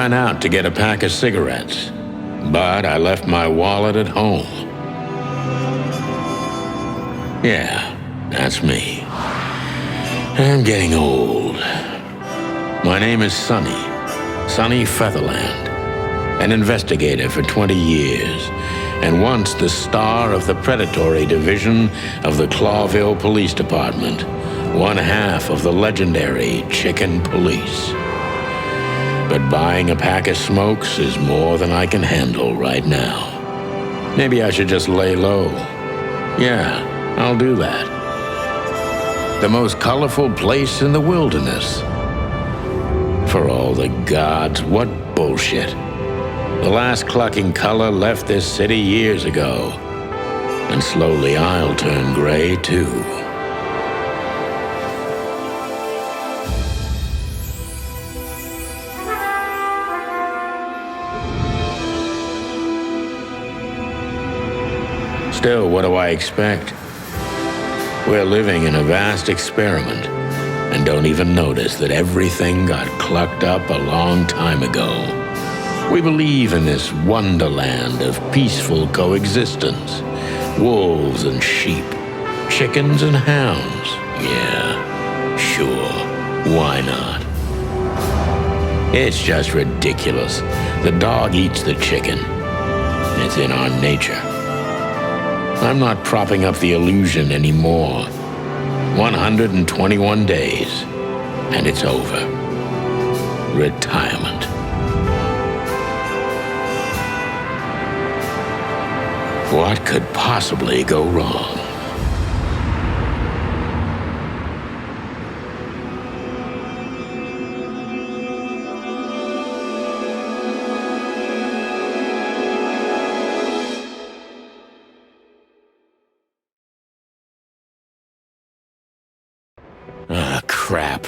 ran out to get a pack of cigarettes, but I left my wallet at home. Yeah, that's me. I'm getting old. My name is Sonny Featherland, an investigator for 20 years, and once the star of the predatory division of the Clawville Police Department, one half of the legendary Chicken Police. But buying a pack of smokes is more than I can handle right now. Maybe I should just lay low. Yeah, I'll do that. The most colorful place in the wilderness. For all the gods, what bullshit. The last clucking color left this city years ago. And slowly I'll turn gray too. Still, what do I expect? We're living in a vast experiment, and don't even notice that everything got clucked up a long time ago. We believe in this wonderland of peaceful coexistence. Wolves and sheep, chickens and hounds. Yeah, sure, why not? It's just ridiculous. The dog eats the chicken. It's in our nature. I'm not propping up the illusion anymore. 121 days, and it's over. Retirement. What could possibly go wrong? Ah, crap.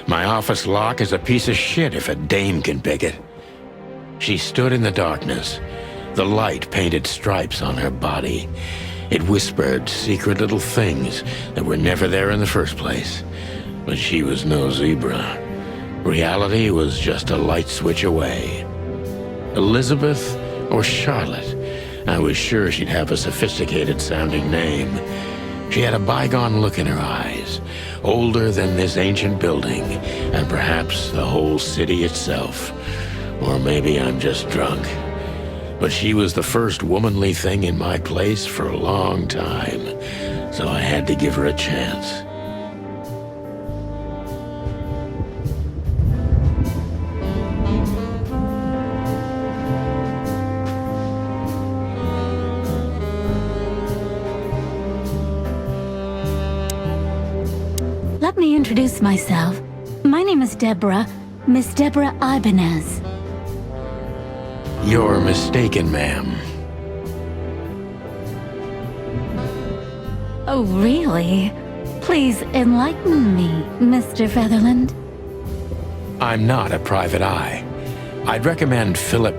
My office lock is a piece of shit if a dame can pick it. She stood in the darkness. The light painted stripes on her body. It whispered secret little things that were never there in the first place. But she was no zebra. Reality was just a light switch away. Elizabeth or Charlotte? I was sure she'd have a sophisticated-sounding name. She had a bygone look in her eyes, older than this ancient building, and perhaps the whole city itself. Or maybe I'm just drunk. But she was the first womanly thing in my place for a long time, so I had to give her a chance. Let me introduce myself. My name is Deborah, Miss Deborah Ibanez. You're mistaken, ma'am. Oh, really? Please enlighten me, Mr. Featherland. I'm not a private eye. I'd recommend Mr.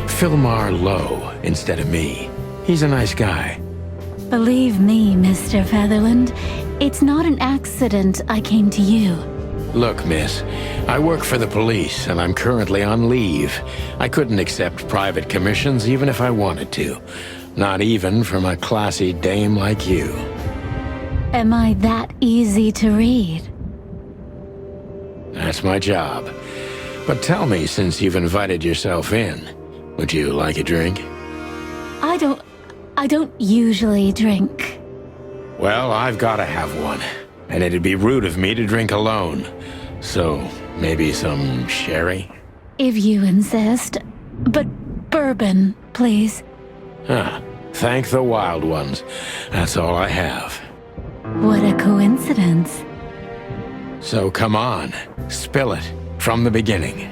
Philmar Lowe instead of me. He's a nice guy. Believe me, Mr. Featherland, it's not an accident I came to you. Look, miss, I work for the police, and I'm currently on leave. I couldn't accept private commissions even if I wanted to. Not even from a classy dame like you. Am I that easy to read? That's my job. But tell me, since you've invited yourself in, would you like a drink? I don't usually drink. Well, I've got to have one. And it'd be rude of me to drink alone. So, maybe some sherry? If you insist. But bourbon, please. Thank the wild ones. That's all I have. What a coincidence. So come on, spill it from the beginning.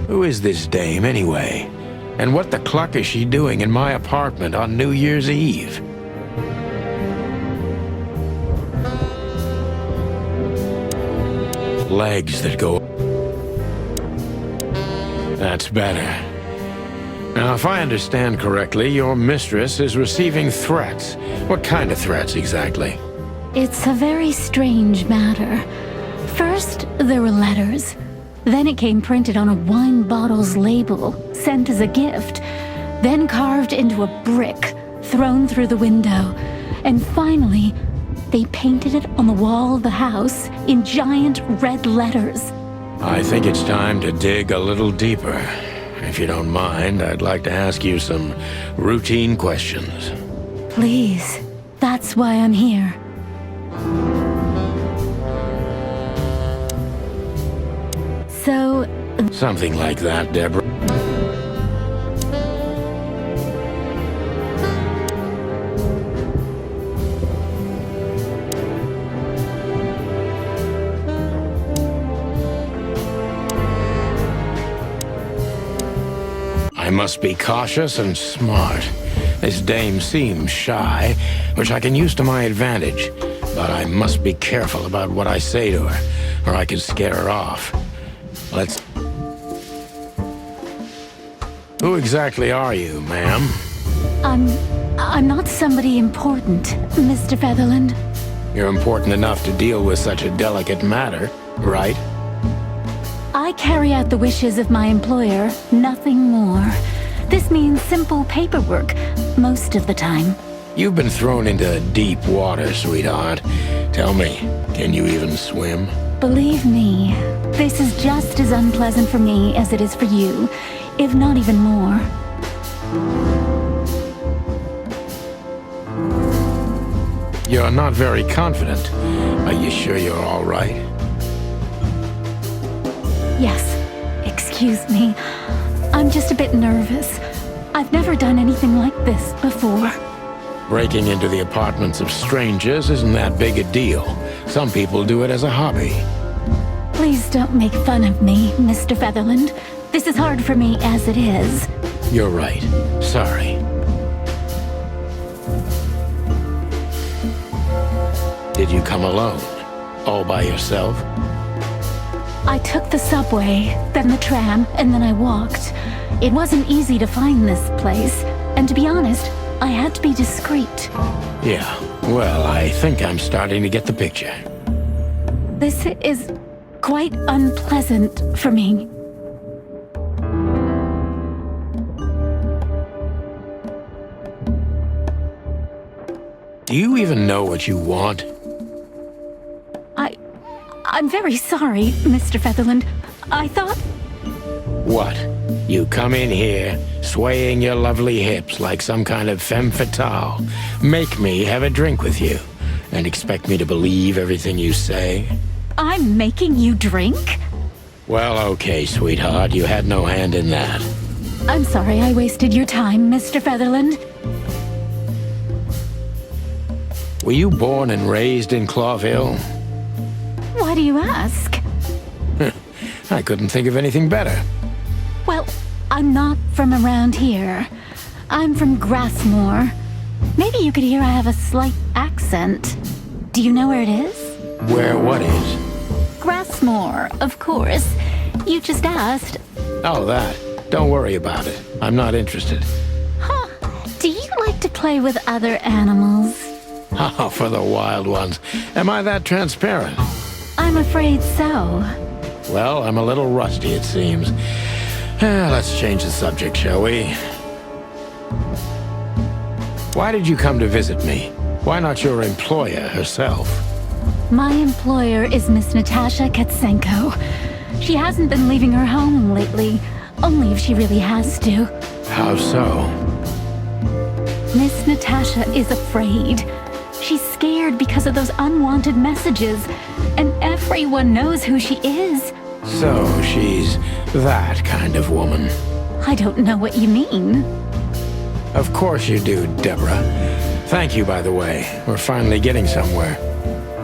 Who is this dame, anyway? And what the cluck is she doing in my apartment on New Year's Eve? legs that go... That's better. Now, if I understand correctly, your mistress is receiving threats. What kind of threats, exactly? It's a very strange matter. First, there were letters. Then it came printed on a wine bottle's label, sent as a gift. Then carved into a brick, thrown through the window. And finally, they painted it on the wall of the house in giant red letters. I think it's time to dig a little deeper. If you don't mind, I'd like to ask you some routine questions. Please, that's why I'm here. So... Something like that, Deborah. I must be cautious and smart. This dame seems shy, which I can use to my advantage. But I must be careful about what I say to her, or I could scare her off. Let's... Who exactly are you, ma'am? I'm not somebody important, Mr. Featherland. You're important enough to deal with such a delicate matter, right? I carry out the wishes of my employer, nothing more. This means simple paperwork, most of the time. You've been thrown into deep water, sweetheart. Tell me, can you even swim? Believe me, this is just as unpleasant for me as it is for you, if not even more. You're not very confident. Are you sure you're all right? Yes, excuse me. I'm just a bit nervous. I've never done anything like this before. Breaking into the apartments of strangers isn't that big a deal. Some people do it as a hobby. Please don't make fun of me, Mr. Featherland. This is hard for me as it is. You're right. Sorry. Did you come alone? All by yourself? I took the subway, then the tram, and then I walked. It wasn't easy to find this place, and to be honest, I had to be discreet. Yeah, well, I think I'm starting to get the picture. This is quite unpleasant for me. Do you even know what you want? I'm very sorry, Mr. Featherland. I thought... What? You come in here, swaying your lovely hips like some kind of femme fatale, make me have a drink with you, and expect me to believe everything you say? I'm making you drink? Well, okay, sweetheart, you had no hand in that. I'm sorry I wasted your time, Mr. Featherland. Were you born and raised in Clawville? Why do you ask? I couldn't think of anything better. Well, I'm not from around here. I'm from Grassmore. Maybe you could hear I have a slight accent. Do you know where it is? Where what is? Grassmore, of course. You just asked. Oh, that. Don't worry about it. I'm not interested. Huh. Do you like to play with other animals? Oh, for the wild ones. Am I that transparent? I'm afraid so. Well, I'm a little rusty, it seems. Let's change the subject, shall we? Why did you come to visit me? Why not your employer herself? My employer is Miss Natasha Katsenko. She hasn't been leaving her home lately, only if she really has to. How so? Miss Natasha is afraid. She's scared because of those unwanted messages, and everyone knows who she is. So she's that kind of woman. I don't know what you mean. Of course you do, Deborah. Thank you, by the way. We're finally getting somewhere.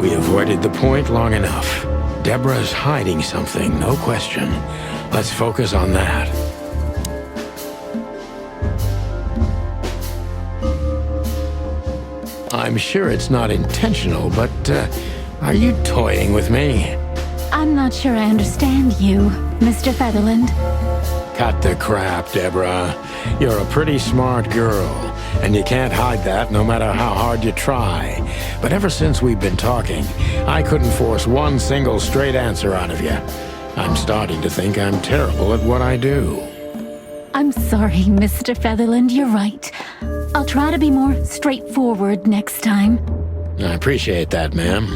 We avoided the point long enough. Deborah's hiding something, no question. Let's focus on that. I'm sure it's not intentional, but are you toying with me? I'm not sure I understand you, Mr. Featherland. Cut the crap, Deborah. You're a pretty smart girl, and you can't hide that no matter how hard you try. But ever since we've been talking, I couldn't force one single straight answer out of you. I'm starting to think I'm terrible at what I do. I'm sorry, Mr. Featherland, you're right. I'll try to be more straightforward next time. I appreciate that, ma'am.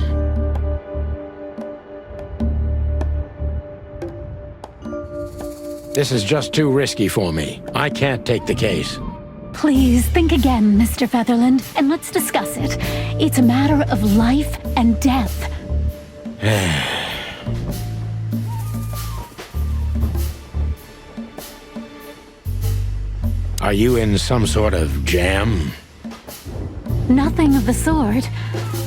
This is just too risky for me. I can't take the case. Please think again, Mr. Featherland, and let's discuss it. It's a matter of life and death. Are you in some sort of jam? Nothing of the sort.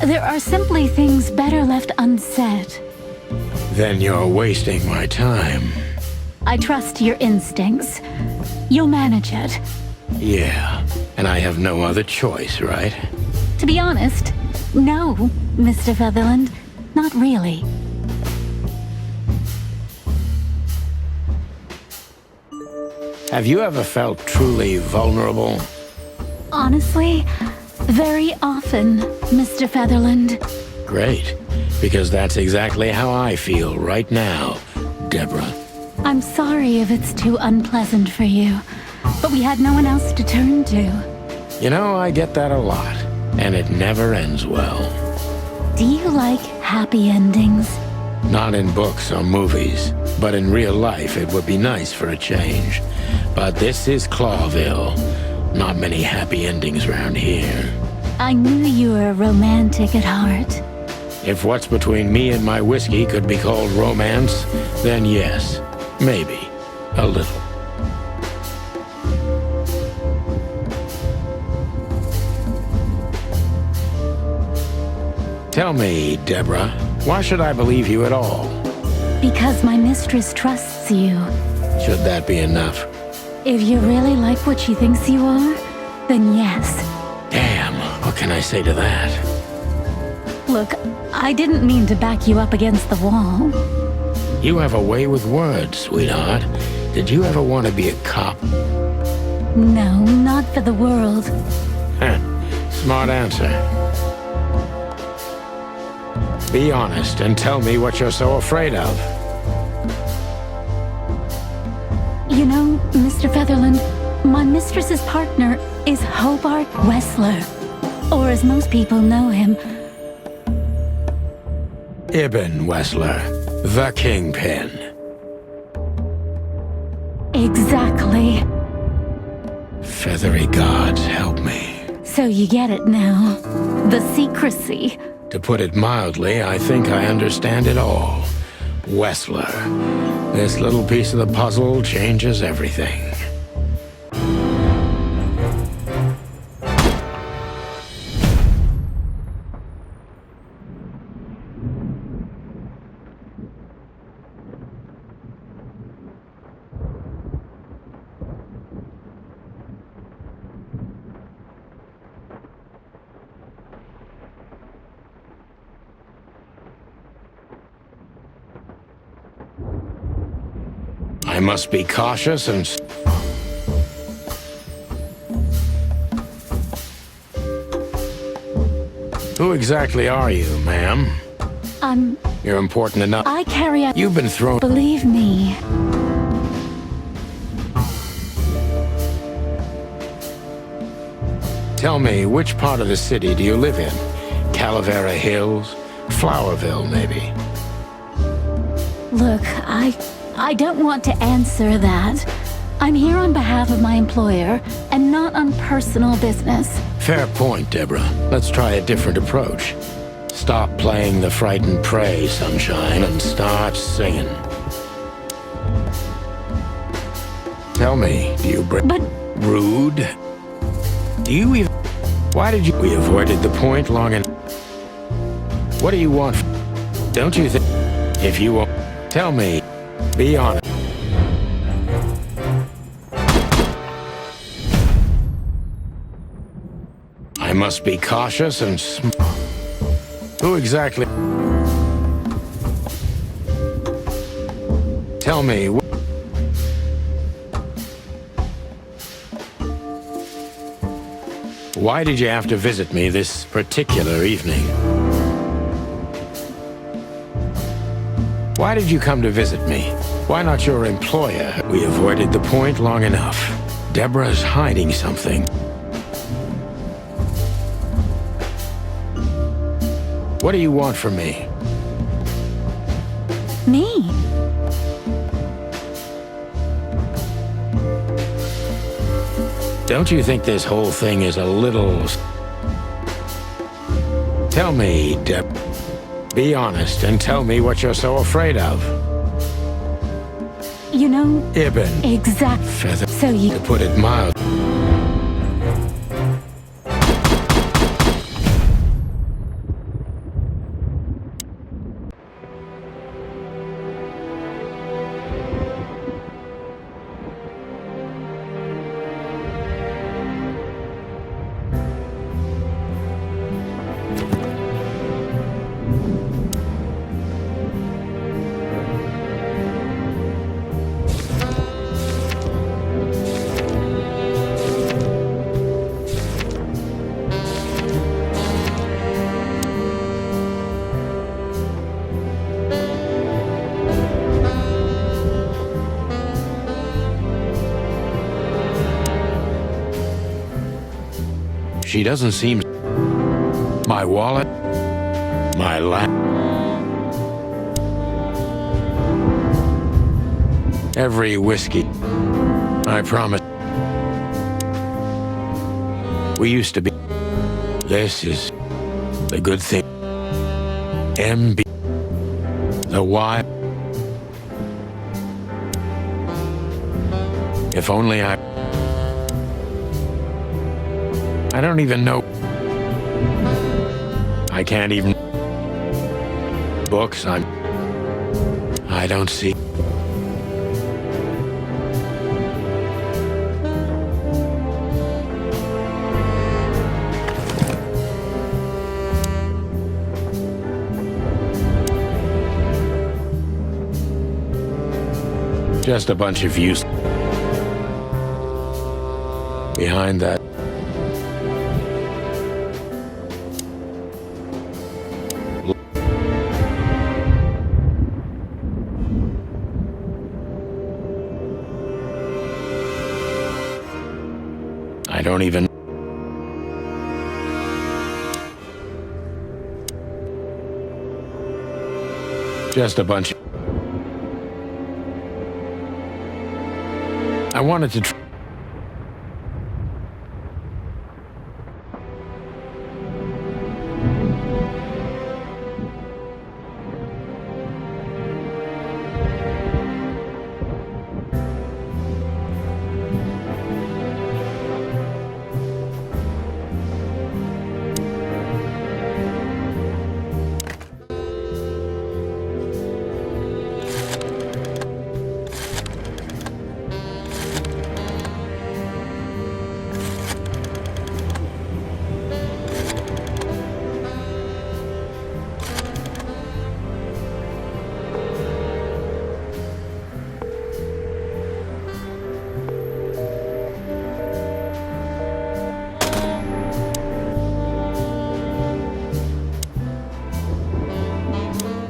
There are simply things better left unsaid. Then you're wasting my time. I trust your instincts. You'll manage it. Yeah, and I have no other choice, right? To be honest, no, Mr. Featherland. Not really. Have you ever felt truly vulnerable? Honestly, very often, Mr. Featherland. Great, because that's exactly how I feel right now, Deborah. I'm sorry if it's too unpleasant for you, but we had no one else to turn to. You know, I get that a lot, and it never ends well. Do you like happy endings? Not in books or movies, but in real life it would be nice for a change. But this is Clawville. Not many happy endings around here. I knew you were romantic at heart. If what's between me and my whiskey could be called romance, then yes, maybe, a little. Tell me, Deborah, why should I believe you at all? Because my mistress trusts you. Should that be enough? If you really like what she thinks you are, then yes. Damn, what can I say to that? Look, I didn't mean to back you up against the wall. You have a way with words, sweetheart. Did you ever want to be a cop? No, not for the world. Smart answer. Be honest and tell me what you're so afraid of. You know, Mr. Featherland, my mistress's partner is Hobart Wessler. Or as most people know him, Ibn Wessler, the Kingpin. Exactly. Feathery gods help me. So you get it now. The secrecy. To put it mildly, I think I understand it all. Wessler. This little piece of the puzzle changes everything. I must be cautious and... Who exactly are you, ma'am? You're important enough. I carry out... You've been thrown... Believe me. Tell me, which part of the city do you live in? Calavera Hills? Flowerville, maybe? Look, I don't want to answer that. I'm here on behalf of my employer, and not on personal business. Fair point, Deborah. Let's try a different approach. Stop playing the frightened prey, sunshine, and start singing. Tell me, do you bring... But... Rude? Do you even... Why did you... We avoided the point long enough. What do you want? Don't you think... If you want... Tell me. Be honest. I must be cautious and... Who exactly... Tell me, why did you have to visit me this particular evening? Why did you come to visit me? Why not your employer? We avoided the point long enough. Deborah's hiding something. What do you want from me? Me? Don't you think this whole thing is a little... Tell me, Deb. Be honest and tell me what you're so afraid of. You know... Ibn. Exact. Feather. So you... To put it mild. She doesn't seem... My wallet? My lap? Every whiskey. I promise. We used to be... This is the good thing. MB. The Y. If only I don't even know. I can't even... Books, I don't see. Just a bunch of use. Behind that. I don't even... Just a bunch. I wanted to...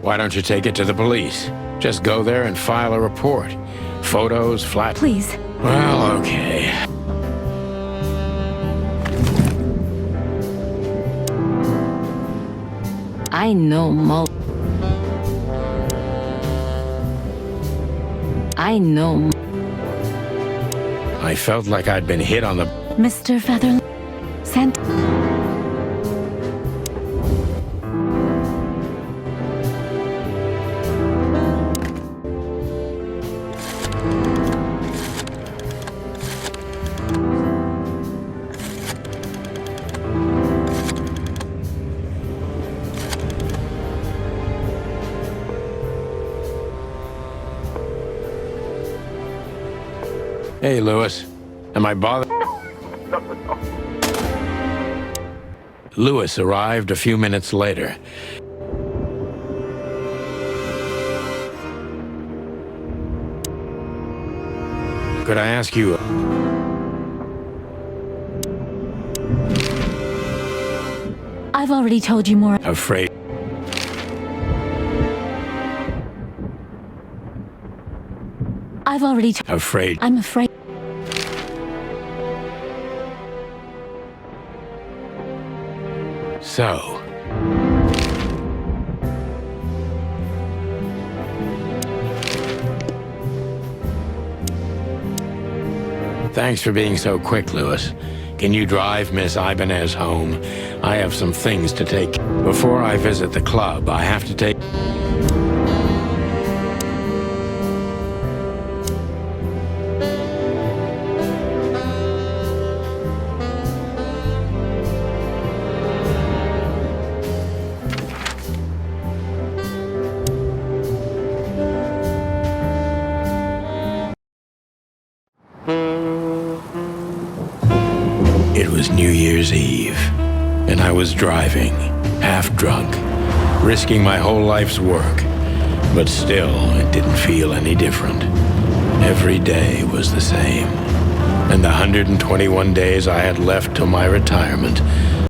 Why don't you take it to the police? Just go there and file a report. Photos, flat... Please. Well, okay. I know Mo. I felt like I'd been hit on the... Mr. Featherland sent... Hey, Lewis. Am I bothered? Lewis arrived a few minutes later. Could I ask you... I've already told you more. Afraid... I've already Afraid... I'm afraid. So... Thanks for being so quick, Lewis. Can you drive Miss Ibanez home? I have some things to take. Before I visit the club, I have to take... It was New Year's Eve, and I was driving, half drunk, risking my whole life's work. But still, it didn't feel any different. Every day was the same. And the 121 days I had left till my retirement,